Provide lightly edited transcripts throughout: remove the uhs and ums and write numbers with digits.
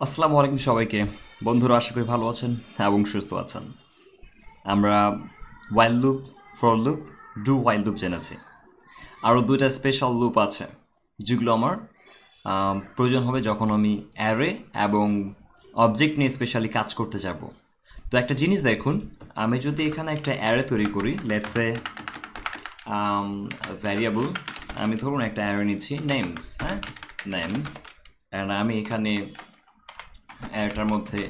আসসালামু আলাইকুম সবাইকে। বন্ধুরা, আশা করি ভালো আছেন এবং সুস্থ আছেন। আমরা ওয়াইল loop, for loop, do while loop জেনেছি। আরও দুইটা স্পেশাল লুপ আছে যেগুলো আমার প্রয়োজন হবে যখন আমি অ্যারে এবং অবজেক্ট নিয়ে স্পেশালি কাজ করতে যাব। তো একটা জিনিস দেখুন, আমি যদি এখানে একটা অ্যারে তৈরি করি, লেটসে ভ্যারিয়েবল, আমি ধরুন একটা অ্যারে নিচ্ছি নেমস, হ্যাঁ, নেমস, অ্যান্ড আমি এখানে এটার মধ্যে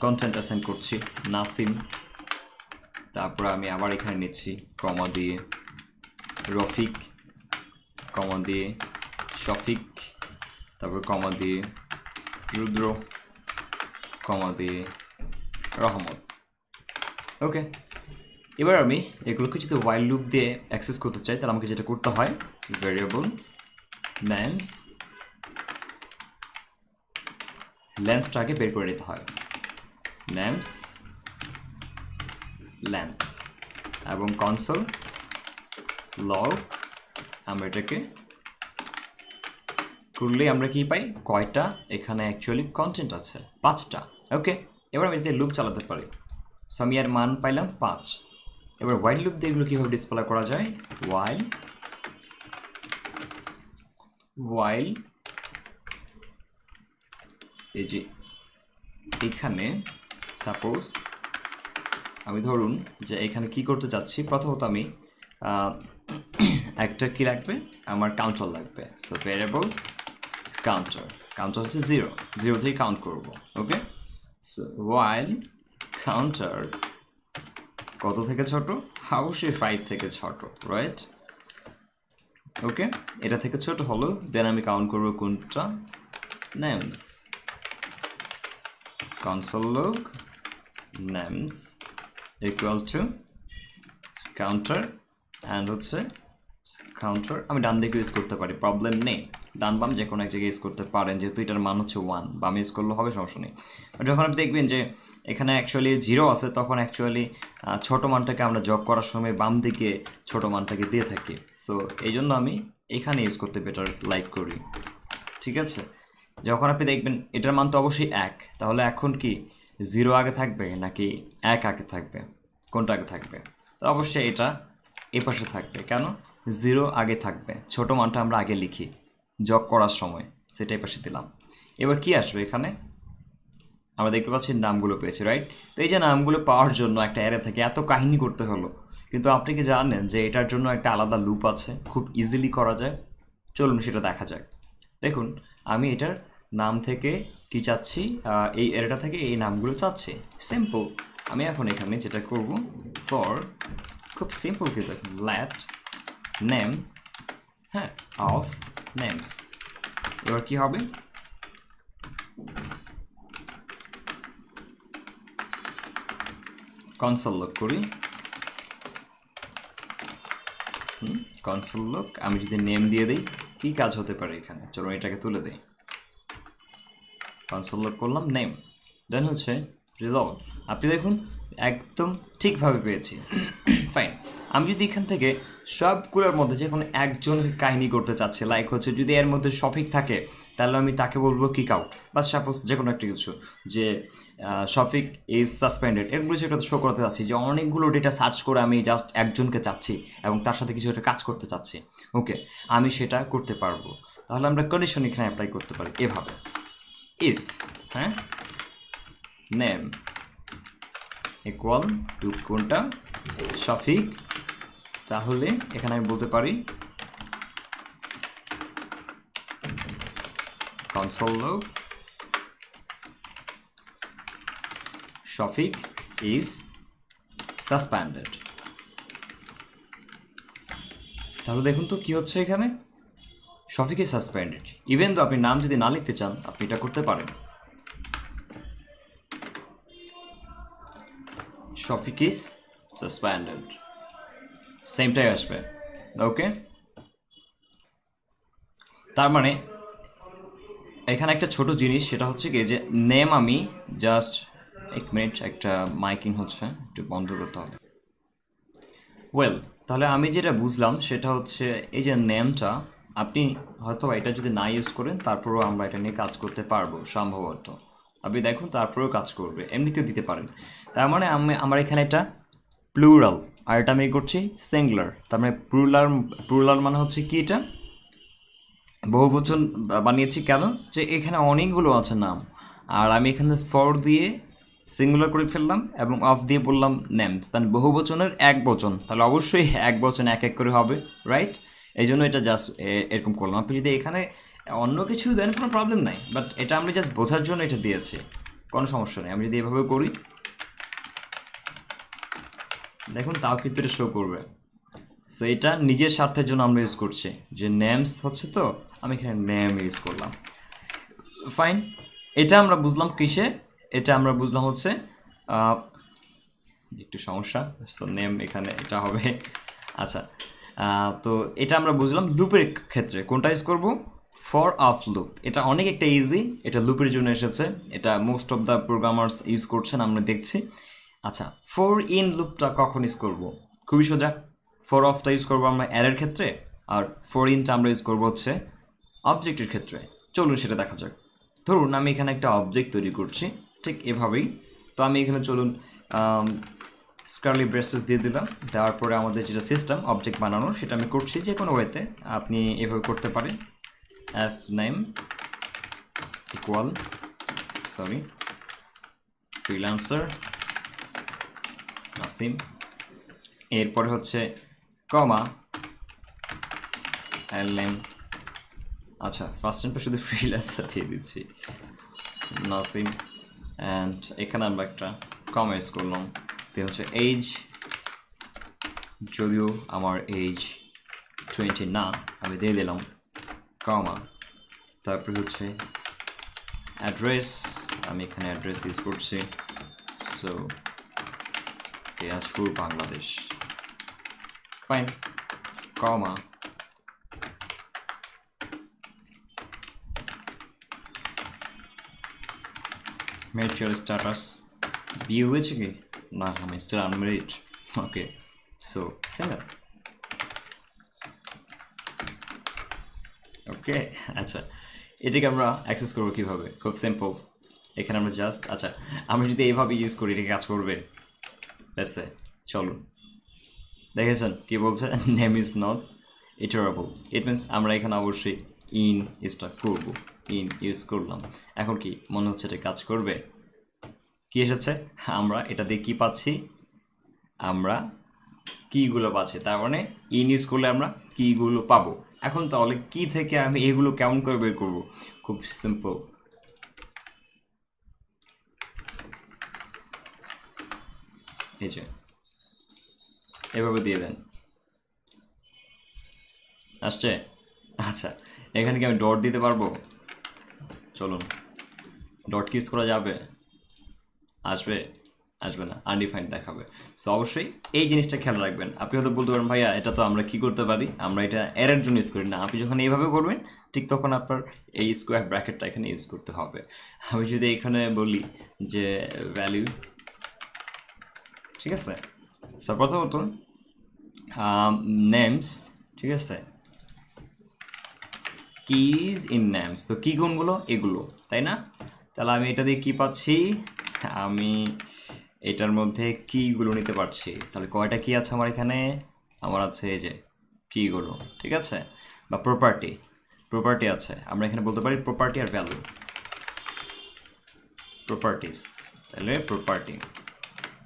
কন্টেন্ট অ্যাসাইন করছি নাসিম। তারপর আমি আবার এখানে নিচ্ছি কমা দিয়ে রফিক, কমা দিয়ে শফিক, তারপর কমা দিয়ে রুদ্র, কমা দিয়ে রহমত। ওকে, এবার আমি এগুলোকে যদি ওয়াইল লুপ দিয়ে অ্যাক্সেস করতে চাই তাহলে আমাকে যেটা করতে হয়, ভ্যারিয়েবল নেমস লেন্থটাকে বের করে নিতে হয়, নেমস লেন্থ, এবং কনসোল লগ আমরা এটাকে করলে আমরা কি পাই, কয়টা এখানে অ্যাকচুয়ালি কন্টেন্ট আছে, 5টা। ওকে, এবার আমি এতে লুপ চালাতে পারি। সো আমি এর মান পাইলাম 5। এবার ওয়াইল লুপ দিয়ে এগুলো কীভাবে ডিসপ্লে করা যায়, ওয়াইল ওয়াইল এই যে এখানে সাপোজ আমি ধরুন যে এখানে কি করতে চাচ্ছি, প্রথমত আমি একটা কি লাগবে, আমার কাউন্টার লাগবে। সো ভ্যারিয়েবল কাউন্টার, কাউন্টার হচ্ছে 0 থেকে কাউন্ট করব। ওকে, সো ওয়াইল কাউন্টার কত থেকে ছোট, অবশ্যই 5 থেকে ছোট, রাইট? ওকে, এটা থেকে ছোট হলো, দেন আমি কাউন্ট করব কোনটা, names, console log names equal to counter, and হচ্ছে কাউন্টার আমি ডান দিকে ইউজ করতে পারি, প্রবলেম নেই। ডান বাম যে কোনো এক জায়গায় ইউজ করতে পারেন, যেহেতু এটার মান হচ্ছে 1, বাম ইউজ করলে হবে, সমস্যা নেই। যখন আপনি দেখবেন যে এখানে অ্যাকচুয়ালি 0 আছে, তখন অ্যাকচুয়ালি ছোটো মানটাকে আমরা যোগ করার সময় বাম দিকে ছোটো মানটাকে দিয়ে থাকি। সো এই জন্য আমি এখানে ইউজ করতে বেটার লাইক করি, ঠিক আছে? যখন আপনি দেখবেন এটার মান তো অবশ্যই 1, তাহলে এখন কি 0 আগে থাকবে নাকি 1 আগে থাকবে, কোনটা আগে থাকবে? তো অবশ্যই এটা এ পাশে থাকবে। কেন? 0 আগে থাকবে, ছোট মানটা আমরা আগে লিখি যোগ করার সময়, সেটা এই পাশে দিলাম। এবার কি আসবে এখানে, আমরা দেখতে পাচ্ছি নামগুলো পেয়েছি, রাইট? তো এই যে নামগুলো পাওয়ার জন্য একটা অ্যারে থেকে এত কাহিনী করতে হলো, কিন্তু আপনি কি জানেন যে এটার জন্য একটা আলাদা লুপ আছে, খুব ইজিলি করা যায়? চলুন সেটা দেখা যাক। দেখুন, আমি এটার নাম থেকে কি চাচ্ছি, এই অ্যারেটা থেকে এই নামগুলো চাচ্ছি। সিম্পল, আমি এখন এখানে যেটা করব, ফর, খুব সিম্পল কি দেখুন, লেট নেম, হ্যাঁ, অফ নেমস। এবার কি হবে, কনসোল লগ করি, কনসোল লগ, আমি যদি নেম দিয়ে দিই কি কাজ হতে পারে এখানে, চলো এটাকে তুলে দিই, কনসোল লগ করলাম নেম, দেন হচ্ছে রিলোড। আপনি দেখুন একদম ঠিকভাবে পেয়েছি। ফাইন, আমি যদি এখান থেকে সবগুলোর মধ্যে যে কোনো একজন কাহিনী করতে চাচ্ছি, লাইক হচ্ছে যদি এর মধ্যে শফিক থাকে তাহলে আমি তাকে বলবো কিক আউট, বা সাপোজ যে কোনো একটা কিছু, যে শফিক ইজ সাসপেন্ডেড, এরকম কিছু একটা শো করতে চাচ্ছি, যে অনেকগুলো ডেটা সার্চ করে আমি জাস্ট একজনকে চাচ্ছি এবং তার সাথে কিছু একটা কাজ করতে চাচ্ছি। ওকে, আমি সেটা করতে পারবো। তাহলে আমরা কন্ডিশন এখানে অ্যাপ্লাই করতে পারি এভাবে, ইফ, হ্যাঁ, নেম ইকুয়াল টু কোনটা, শফিক, তাহলে এখানে আমি বলতে পারি console log Shafiq is suspended. তাহলে দেখুন তো কি হচ্ছে এখানে, শফিক ইজ সাসপেন্ডেড। ইভেন তো আপনি নাম যদি না লিখতে চান আপনি এটা করতে পারেন, শফিক ইজ সাসপেন্ডেড, সেমটাই আসবে। ওকে, তার মানে এখানে একটা ছোট জিনিস, সেটা হচ্ছে কি, যে নেম আমি জাস্ট, এক মিনিট, একটা মাইকিং হচ্ছে, একটু বন্ধ করতে হবে। ওয়েল, তাহলে আমি যেটা বুঝলাম সেটা হচ্ছে এই যে নেমটা, আপনি হয়তো এটা যদি না ইউজ করেন তারপরেও আমরা এটা নিয়ে কাজ করতে পারবো সম্ভবত। আপনি দেখুন তারপরেও কাজ করবে, এমনিতেও দিতে পারেন। তার মানে আমার এখানে এটা প্লুরাল আর এটা আমি করছি সিঙ্গুলার। তার মানে প্লুরাল মানে হচ্ছে কি, এটা বহুবচন বানিয়েছি কেন, যে এখানে অনেকগুলো আছে নাম, আর আমি এখানে ফর দিয়ে সিঙ্গুলার করে ফেললাম এবং অফ দিয়ে বললাম নেমস, তাহলে বহুবচনের এক বচন, তাহলে অবশ্যই এক বচন এক এক করে হবে, রাইট? এই জন্য এটা জাস্ট এরকম করলাম। আপনি যদি এখানে অন্য কিছু দেন কোনো প্রবলেম নাই, বাট এটা আমি জাস্ট বোঝার জন্য এটা দিয়েছি, কোনো সমস্যা নেই। আমি যদি এভাবে করি দেখুন তাও কিন্তু এটা শো করবে। সো এটা নিজের স্বার্থের জন্য আমরা ইউজ করছি, যে নেমস হচ্ছে, তো আমি এখানে নেম ইউজ করলাম, ফাইন। এটা আমরা বুঝলাম কিসে, এটা আমরা বুঝলাম হচ্ছে একটু সমস্যা, সো নেম এখানে এটা হবে। আচ্ছা, তো এটা আমরা বুঝলাম লুপের ক্ষেত্রে কোনটা ইউজ করবো, ফর অফ লুপ। এটা অনেক একটা ইজি, এটা লুপের জন্য এসেছে, এটা most of the programmers use করছেন আমরা দেখছি। আচ্ছা, ফর ইন লুপটা কখন ইউজ করবো, খুবই সোজা। ফর অফটা ইউজ করবো আমরা অ্যারের ক্ষেত্রে, আর ফর ইনটা আমরা ইউজ করবো হচ্ছে অবজেক্টের ক্ষেত্রে। চলুন সেটা দেখা যাক। ধরুন আমি এখানে একটা অবজেক্ট তৈরি করছি ঠিক এভাবেই। তো আমি এখানে চলুন স্কার্লি ব্রেসেস দিয়ে দিলাম, দেওয়ার পরে আমাদের যেটা সিস্টেম অবজেক্ট বানানো সেটা আমি করছি যে কোনো ওয়েতে, আপনি এভাবে করতে পারেন। F name equal freelancer Nasim, এরপরে হচ্ছে কমা এল নেম। আচ্ছা, ফার্স্ট নেমটা শুধু ফ্রিল্যান্সার দিয়ে দিচ্ছি, নাসিম। অ্যান্ড এখানে আমরা একটা কমা ইউজ করলাম, দেন হচ্ছে এইজ, যদিও আমার এইজ 20 না, আমি দিয়ে দিলাম কমা। তারপরে হচ্ছে অ্যাড্রেস, আমি এখানে অ্যাড্রেস ইউজ করছি, সো দিনাজপুর বাংলাদেশ, ফাইন, কমা। ম্যারিটাল স্ট্যাটাস, বিয়ে হয়েছে কি না, আমি স্টিল আনম্যারিড, ওকে, সো সিঙ্গেল, ওকে। আচ্ছা, এটাকে আমরা অ্যাক্সেস করবো কীভাবে, খুব সিম্পল। এখানে আমরা জাস্ট, আচ্ছা আমি যদি এইভাবে ইউজ করি এটাকে কাজ করবে, দ্যাটস ইট। চলুন, দেখেছেন কি বলছে, name is not iterable, it means আমরা এখানে অবশ্যই ইন ইউজটা করবো, ইন ইউজ করলাম। এখন কি মনে হচ্ছে এটা কাজ করবে, কি এসেছে, আমরা এটা দিয়ে কী পাচ্ছি, আমরা কিগুলো পাচ্ছি, তার মানে ইন ইউজ করলে আমরা কিগুলো পাবো। এখন তাহলে কি থেকে আমি এগুলো কেমন করে বের করবো, খুব সিম্পল, এই যে এভাবে দিয়ে দেন, আসছে। আচ্ছা, এখানে কি আমি ডট দিতে পারবো, চলুন ডট কি ইউজ করা যাবে, আসবে আসবে না, আনডিফাইন্ড দেখাবে। সো অবশ্যই এই জিনিসটা খেয়াল রাখবেন। আপনি হয়তো বলতে পারেন ভাইয়া এটা তো আমরা কি করতে পারি, আমরা এটা এরের জন্য ইউজ করি না। আপনি যখন এইভাবে করবেন ঠিক তখন আপনার এই স্কোয়ার ব্র্যাকেটটা এখানে ইউজ করতে হবে। আমি যদি এখানে বলি যে ভ্যালু, ঠিক আছে, সো প্রথমত নেমস, ঠিক আছে, কিজ ইন নেমস, তো কি গুণগুলো এগুলো, তাই না? তাহলে আমি এটা দিয়ে কি পাচ্ছি, আমি এটার মধ্যে কিগুলো নিতে পারছি। তাহলে কয়টা কি আছে আমার এখানে, আমার আছে এই যে কিগুলো, ঠিক আছে, বা প্রপার্টি আছে। আমরা এখানে বলতে পারি প্রপার্টি আর ভ্যালু, প্রপার্টিস, তাহলে প্রপার্টি,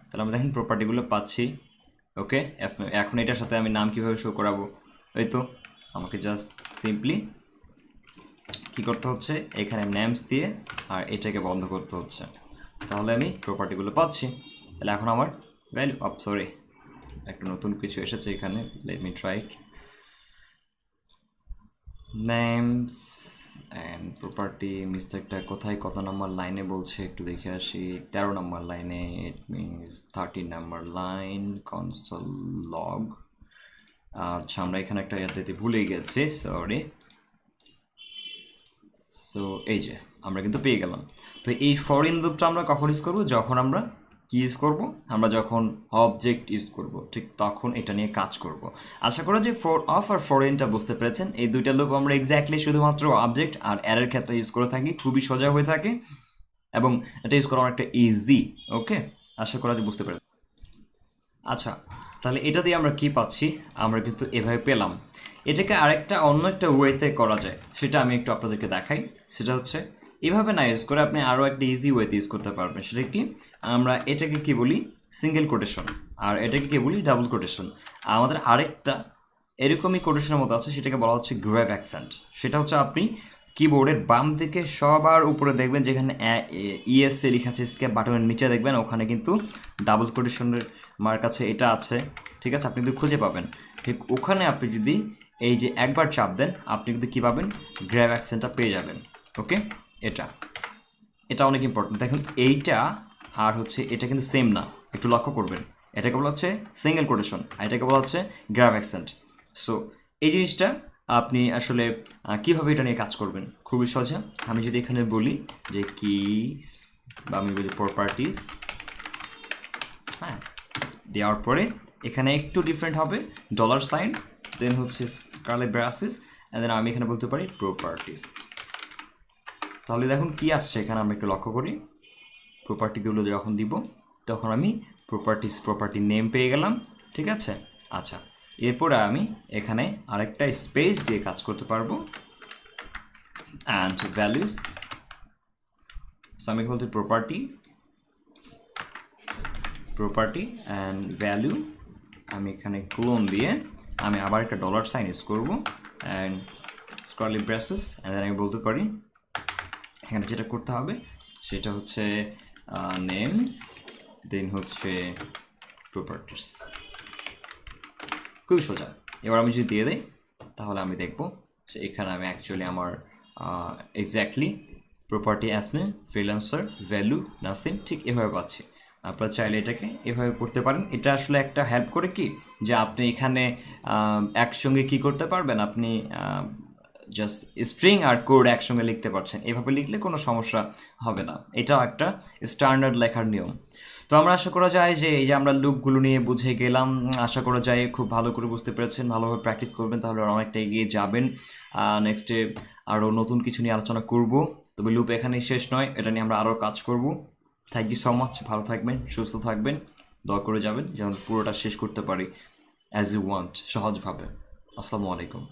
তাহলে আমরা দেখেন প্রপার্টিগুলো পাচ্ছি, ওকে। এখন এটার সাথে আমি নাম কীভাবে শো করাবো, এই তো আমাকে জাস্ট সিম্পলি কী করতে হচ্ছে, এখানে নেমস দিয়ে আর এটাকে বন্ধ করতে হচ্ছে, তাহলে আমি প্রপার্টিগুলো পাচ্ছি। তাহলে এখন আমার ভ্যালু সরি, একটা নতুন কিছু এসেছে এখানে, let me try it, names and property, মিস্টেকটা কোথায়, কত নম্বর লাইনে বলছে একটু দেখে আসি, 13 নম্বর লাইনে, it means 30 number line, console log. আচ্ছা, আমরা এখানে একটা ইয়ার দিতে ভুলে গেছি, সরি। সো এই যে আমরা কিন্তু পেয়ে গেলাম। তো এই ফর ইন লুপটা আমরা কখন ইউজ করবো, যখন আমরা কি ইউজ করব, আমরা যখন অবজেক্ট ইউজ করব ঠিক তখন এটা নিয়ে কাজ করব। আশা করি যে ফর অফ আর ফর ইনটা বুঝতে পেরেছেন। এই দুইটা লুপ আমরা এক্স্যাক্টলি শুধুমাত্র অবজেক্ট আর অ্যারের ক্ষেত্রে ইউজ করে থাকি, খুবই সোজা হয়ে থাকে এবং এটা ইউজ করা অনেকটা ইজি। ওকে, আশা করা যে বুঝতে পেরেছেন। আচ্ছা, তাহলে এটা দিয়ে আমরা কি পাচ্ছি, আমরা কিন্তু এভাবে পেলাম। এটাকে আরেকটা অন্য একটা ওয়েতে করা যায়, সেটা আমি একটু আপনাদেরকে দেখাই। সেটা হচ্ছে এভাবে না ইউজ করে আপনি আরও একটা ইজি ওয়েতে ইউজ করতে পারবেন। সেটা কি, আমরা এটাকে কি বলি সিঙ্গেল কোটেশন, আর এটাকে কি বলি ডাবল কোটেশন। আমাদের আরেকটা এরকমই কোটেশনের মতো আছে, সেটাকে বলা হচ্ছে গ্রেভ অ্যাকসেন্ট। সেটা হচ্ছে আপনি কিবোর্ডের বাম দিকে সবার উপরে দেখবেন যেখানে ইএসএ লেখা আছে, স্কেপ বাটনের নিচে দেখবেন ওখানে কিন্তু ডাবল কোটেশনের মার্ক আছে, এটা আছে, ঠিক আছে, আপনি কিন্তু খুঁজে পাবেন। ঠিক ওখানে আপনি যদি এই যে একবার চাপ দেন আপনি কিন্তু কী পাবেন, গ্র্যাব অ্যাকসেন্টটা পেয়ে যাবেন। ওকে, এটা এটা অনেক ইম্পর্টেন্ট। দেখুন এইটা আর হচ্ছে এটা কিন্তু সেম না, একটু লক্ষ্য করবেন। এটাকে বলা হচ্ছে সিঙ্গেল কোটেশন আর এটাকে বলা হচ্ছে গ্র্যাব অ্যাকসেন্ট। সো এই জিনিসটা আপনি আসলে কীভাবে এটা নিয়ে কাজ করবেন, খুবই সহজে। আমি যদি এখানে বলি যে কিস বা আমি বলি প্রপার্টিস, হ্যাঁ, দেওয়ার পরে এখানে একটু ডিফারেন্ট হবে, ডলার সাইন, দেন হচ্ছে কার্লি ব্রাসেস, অ্যান্ড দেন আমি এখানে বলতে পারি প্রপার্টিস। তাহলে দেখুন কি আসছে এখানে, আমরা একটু লক্ষ্য করি। প্রপার্টিগুলো যখন দিব তখন আমি প্রপার্টি নেম পেয়ে গেলাম, ঠিক আছে। আচ্ছা, এরপরে আমি এখানে আরেকটা স্পেস দিয়ে কাজ করতে পারবো, অ্যান্ড ভ্যালুস। সো আমি বলতে প্রপার্টি অ্যান্ড ভ্যালু, আমি এখানে ক্লোন দিয়ে আমি আবার একটা ডলার সাইন ইউজ করবো, অ্যান্ড স্কার্লি ব্রাসেস, অ্যান্ড দেন আমি বলতে পারি এখানে যেটা করতে হবে সেটা হচ্ছে নেমস, দেন হচ্ছে প্রপার্টিস। খুবই সোজা। এবার আমি যদি দিয়ে দিই তাহলে আমি দেখবো যে এখানে আমি অ্যাকচুয়ালি আমার এক্স্যাক্টলি প্রপার্টি অ্যাফনে ফ্রিল্যান্সার ভ্যালু নাথিং ঠিক এভাবে পাচ্ছি। আপনারা চাইলে এটাকে এভাবে করতে পারেন। এটা আসলে একটা হেল্প করে কি, যে আপনি এখানে একসঙ্গে কি করতে পারবেন, আপনি জাস্ট স্ট্রিং আর কোড একসঙ্গে লিখতে পারছেন। এভাবে লিখলে কোনো সমস্যা হবে না, এটাও একটা স্ট্যান্ডার্ড লেখার নিয়ম। তো আমরা আশা করা যায় যে এই যে আমরা লুপগুলো নিয়ে বুঝে গেলাম, আশা করা যায় খুব ভালো করে বুঝতে পেরেছেন, ভালোভাবে প্র্যাকটিস করবেন তাহলে অনেকটা এগিয়ে যাবেন। নেক্সটে আরও নতুন কিছু নিয়ে আলোচনা করব, তবে লুপ এখানেই শেষ নয়, এটা নিয়ে আমরা আরও কাজ করব। থ্যাংক ইউ সো মাচ, ভালো থাকবেন, সুস্থ থাকবেন, দয়া করে যাবেন যেন পুরোটা শেষ করতে পারি অ্যাজ ইউ ওয়ান্ট, সহজভাবে। আসসালামু আলাইকুম।